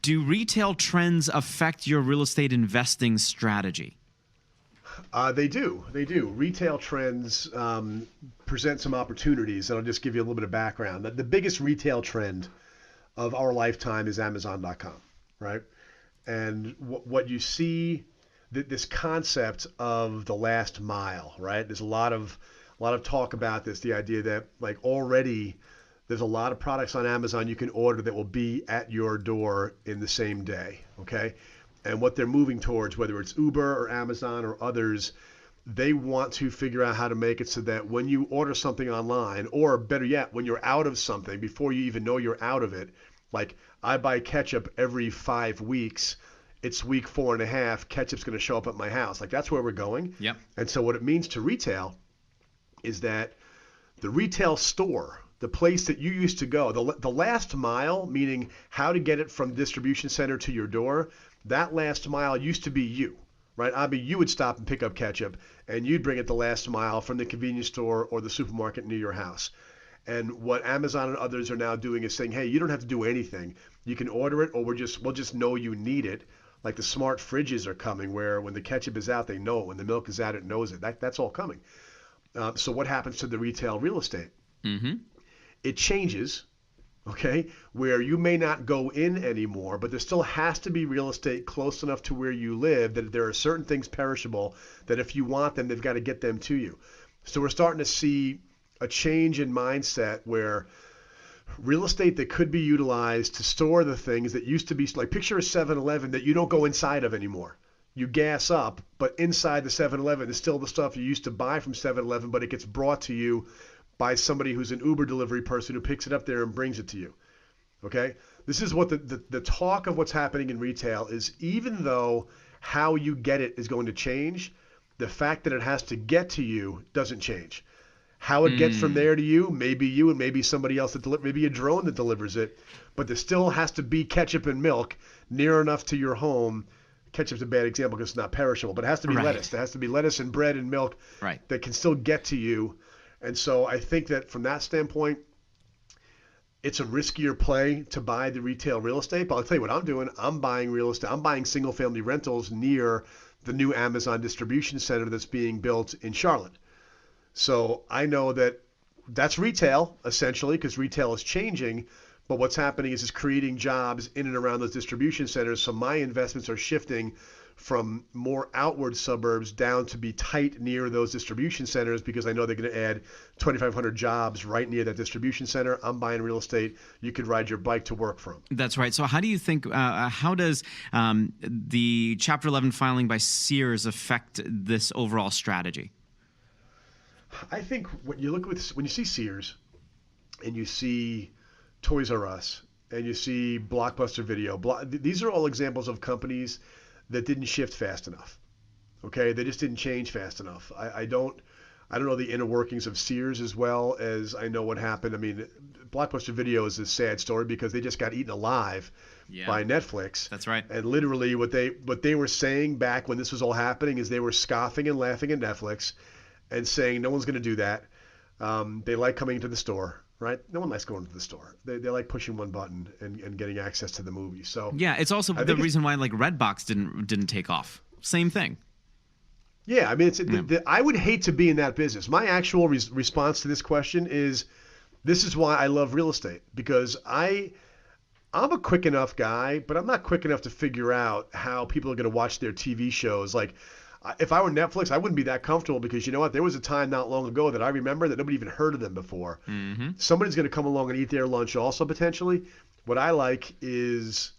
Do retail trends affect your real estate investing strategy? They do. They do. Retail trends present some opportunities, and I'll just give you a little bit of background. The biggest retail trend of our lifetime is Amazon.com, right? And what you see, this concept of the last mile, right? There's a lot of talk about this, the idea that like already there's a lot of products on Amazon you can order that will be at your door in the same day, okay? And what they're moving towards, whether it's Uber or Amazon or others, they want to figure out how to make it so that when you order something online, or better yet, when you're out of something, before you even know you're out of it, like I buy ketchup every 5 weeks, it's week 4.5, ketchup's going to show up at my house. Like that's where we're going. Yep. And so what it means to retail is that the retail store, the place that you used to go, the last mile, meaning how to get it from distribution center to your door, that last mile used to be you, right? I mean, you would stop and pick up ketchup, and you'd bring it the last mile from the convenience store or the supermarket near your house. And what Amazon and others are now doing is saying, hey, you don't have to do anything. You can order it, or we'll just know you need it. Like the smart fridges are coming, where when the ketchup is out, they know it. When the milk is out, it knows it. That's all coming. So what happens to the retail real estate? Mm-hmm. It changes, okay, where you may not go in anymore, but there still has to be real estate close enough to where you live that there are certain things perishable that if you want them, they've got to get them to you. So we're starting to see a change in mindset where real estate that could be utilized to store the things that used to be, like picture a 7-Eleven that you don't go inside of anymore. You gas up, but inside the 7-Eleven is still the stuff you used to buy from 7-Eleven, but it gets brought to you by somebody who's an Uber delivery person who picks it up there and brings it to you. Okay? This is what the talk of what's happening in retail is, even though how you get it is going to change, the fact that it has to get to you doesn't change. How it gets from there to you, maybe you and maybe somebody else maybe a drone that delivers it, but there still has to be ketchup and milk near enough to your home. Ketchup's a bad example because it's not perishable, but it has to be lettuce. There has to be lettuce and bread and milk that can still get to you. And so I think that from that standpoint, it's a riskier play to buy the retail real estate. But I'll tell you what I'm doing. I'm buying real estate. I'm buying single-family rentals near the new Amazon distribution center that's being built in Charlotte. So I know that that's retail, essentially, because retail is changing. But what's happening is it's creating jobs in and around those distribution centers. So my investments are shifting from more outward suburbs down to be tight near those distribution centers because I know they're going to add 2,500 jobs right near that distribution center. I'm buying real estate you could ride your bike to work from. That's right. So how do you think, how does the Chapter 11 filing by Sears affect this overall strategy? I think when you see Sears and you see Toys R Us and you see Blockbuster Video, these are all examples of companies that didn't shift fast enough. Okay, they just didn't change fast enough. I don't know the inner workings of Sears as well as I know what happened. I mean, Blockbuster Video is a sad story because they just got eaten alive by Netflix. That's right. And literally what they were saying back when this was all happening is they were scoffing and laughing at Netflix and saying no one's going to do that. They like coming into the store. Right? No one likes going to the store. They like pushing one button and getting access to the movie. So yeah, it's also the reason why like Redbox didn't take off. Same thing. Yeah, I mean, I would hate to be in that business. My actual response to this question is, this is why I love real estate, because I'm a quick enough guy, but I'm not quick enough to figure out how people are going to watch their TV shows. Like, if I were Netflix, I wouldn't be that comfortable because you know what? There was a time not long ago that I remember that nobody even heard of them before. Mm-hmm. Somebody's going to come along and eat their lunch also potentially. What I like is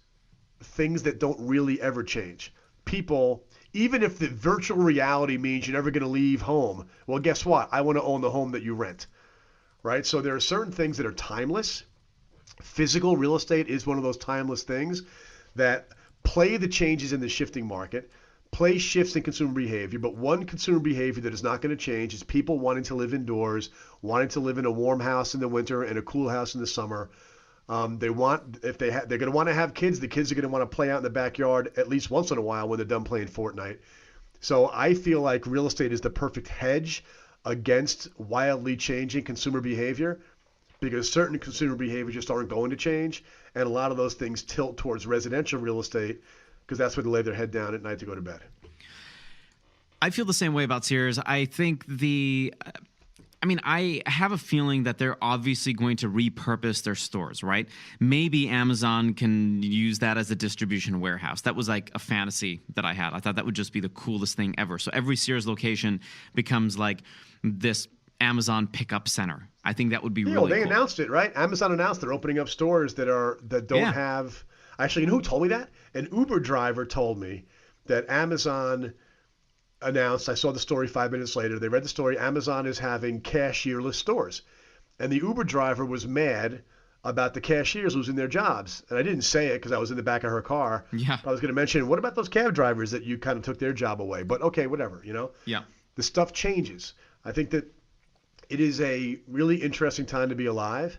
things that don't really ever change. People, even if the virtual reality means you're never going to leave home, well, guess what? I want to own the home that you rent, right? So there are certain things that are timeless. Physical real estate is one of those timeless things that play the changes in the shifting market. Play shifts in consumer behavior, but one consumer behavior that is not going to change is people wanting to live indoors, wanting to live in a warm house in the winter and a cool house in the summer. They're going to want to have kids. The kids are going to want to play out in the backyard at least once in a while when they're done playing Fortnite. So I feel like real estate is the perfect hedge against wildly changing consumer behavior. because certain consumer behaviors just aren't going to change, and a lot of those things tilt towards residential real estate because that's where they lay their head down at night to go to bed. I feel the same way about Sears. I think I have a feeling that they're obviously going to repurpose their stores, right? Maybe Amazon can use that as a distribution warehouse. That was like a fantasy that I had. I thought that would just be the coolest thing ever. So every Sears location becomes like this Amazon pickup center. I think that would be really they cool. announced it, right? Amazon announced they're opening up stores that don't have. Actually, you know who told me that? An Uber driver told me that Amazon announced. I saw the story 5 minutes later. They read the story. Amazon is having cashierless stores, and the Uber driver was mad about the cashiers losing their jobs. And I didn't say it because I was in the back of her car. Yeah. I was going to mention, what about those cab drivers that you kind of took their job away? But okay, whatever. Yeah. The stuff changes. I think that it is a really interesting time to be alive,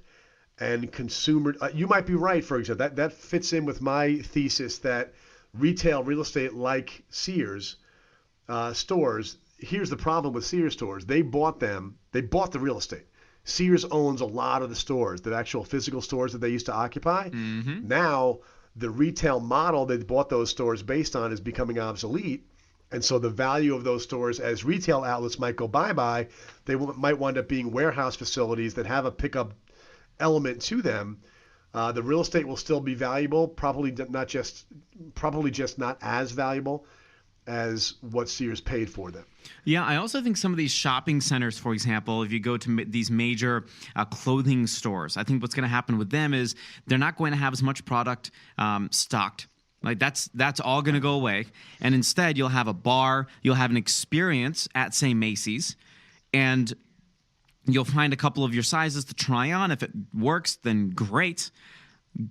and consumer. You might be right, for example. That fits in with my thesis that retail real estate, like Sears stores. Here's the problem with Sears stores. They bought the real estate. Sears owns a lot of the stores, the actual physical stores that they used to occupy. Mm-hmm. Now, the retail model they bought those stores based on is becoming obsolete. And so the value of those stores as retail outlets might go bye-bye. They might wind up being warehouse facilities that have a pickup element to them. The real estate will still be valuable, probably just not as valuable as what Sears paid for them. Yeah, I also think some of these shopping centers, for example, if you go to these major clothing stores, I think what's going to happen with them is they're not going to have as much product stocked. Like that's all going to go away, and instead you'll have a bar, you'll have an experience at, say, Macy's, and you'll find a couple of your sizes to try on. If it works, then great.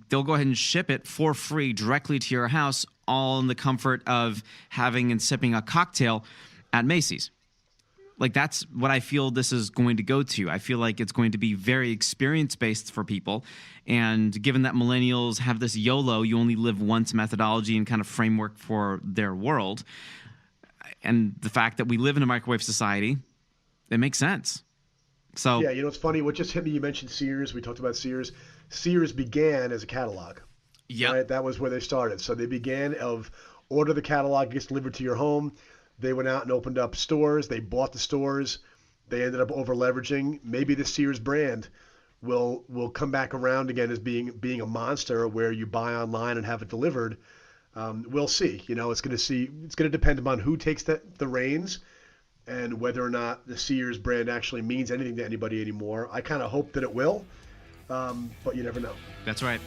They'll go ahead and ship it for free directly to your house, all in the comfort of having and sipping a cocktail at Macy's. Like, that's what I feel this is going to go to. I feel like it's going to be very experience-based for people. And given that millennials have this YOLO, you only live once methodology and kind of framework for their world, and the fact that we live in a microwave society, it makes sense. So yeah, it's funny. What just hit me, you mentioned Sears. We talked about Sears. Sears began as a catalog. yeah, Right? That was where they started. So they began of order the catalog, it gets delivered to your home. They went out and opened up stores. They bought the stores. They ended up over leveraging. Maybe the Sears brand will come back around again as being a monster where you buy online and have it delivered. We'll see. It's going to depend upon who takes the reins and whether or not the Sears brand actually means anything to anybody anymore. I kind of hope that it will, but you never know. that's right.